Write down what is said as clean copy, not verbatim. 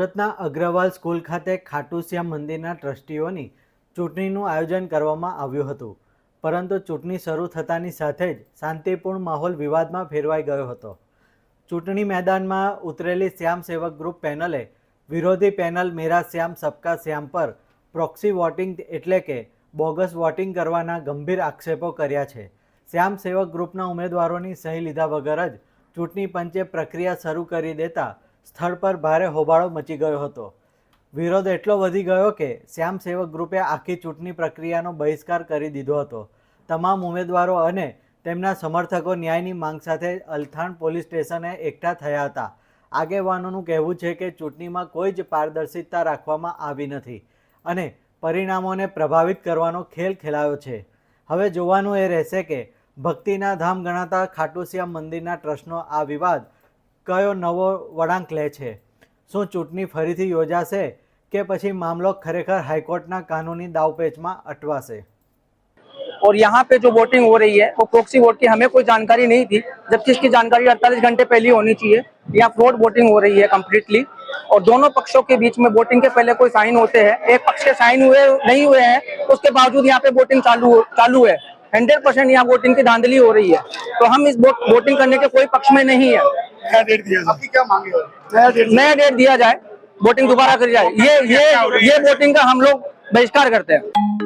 સુરतना Agarwal school खाते खाटूश्याम मंदिरना ट्रस्टीओनी चूंटणीनुं आयोजन करवामां आव्युं हतुं, परंतु चूंटणी शरू थतानी साथे ज शांतिपूर्ण माहोल विवादमां फेरवाई गयो हतो। चूंटणी मैदानमां उतरेली श्याम सेवक ग्रुप पेनले विरोधी पेनल मेरा श्याम सबका श्याम पर प्रोक्सी वोटिंग एटले के बोगस वोटिंग करवाना गंभीर आक्षेपो कर्या छे। श्याम सेवक ग्रुपना उमेदवारोनी सही लीधा वगर ज चूंटणी पंचे प्रक्रिया शरू करी देता स्थल पर भारे होबाळो मची गयो हतो। विरोध एटलो वधी गयो के श्याम सेवक ग्रुपे आखी चूंटणी प्रक्रियानो बहिष्कार करी दीधो हतो। तमाम उमेदवारो अने तेमना समर्थको न्यायनी मांग साथे अलथाण पोलीस स्टेशने एकठा थया हता। आगेवानोनुं कहेवुं छे के चूंटणीमां कोई ज पारदर्शिता राखवामां आवी नथी अने परिणामोने प्रभावित करवानो खेल खेलायो छे। हवे जोवानुं ए रहेशे के भक्तिना धाम गणाता खाटूश्याम मंदिरना ट्रस्टनो आ विवाद कयो नवो वळांक ले छे। शुं चूंटणी फरीथी योजाशे के पछी मामलो खरेखर हाईकोर्टना कानूनी दावपेचमां अटवाशे? और यहाँ पे जो वोटिंग हो रही है वो प्रॉक्सी वोट की हमें कोई जानकारी नहीं थी, जबकि इसकी जानकारी 48 घंटे पहले होनी चाहिए। यहाँ फ्रॉड वोटिंग हो रही है कम्प्लीटली, और दोनों पक्षों के बीच में वोटिंग के पहले कोई साइन होते हैं, एक पक्ष के साइन हुए नहीं हुए हैं, उसके बावजूद यहाँ पे वोटिंग चालू है। 100% यहाँ वोटिंग की धांधली हो रही है, तो हम इस वोटिंग करने के कोई पक्ष में नहीं है। नया डेट दिया जाए। आपकी क्या मांगे हो? नया डेट दिया जाए, वोटिंग दोबारा करी जाए, ये वोटिंग का हम लोग बहिष्कार करते हैं।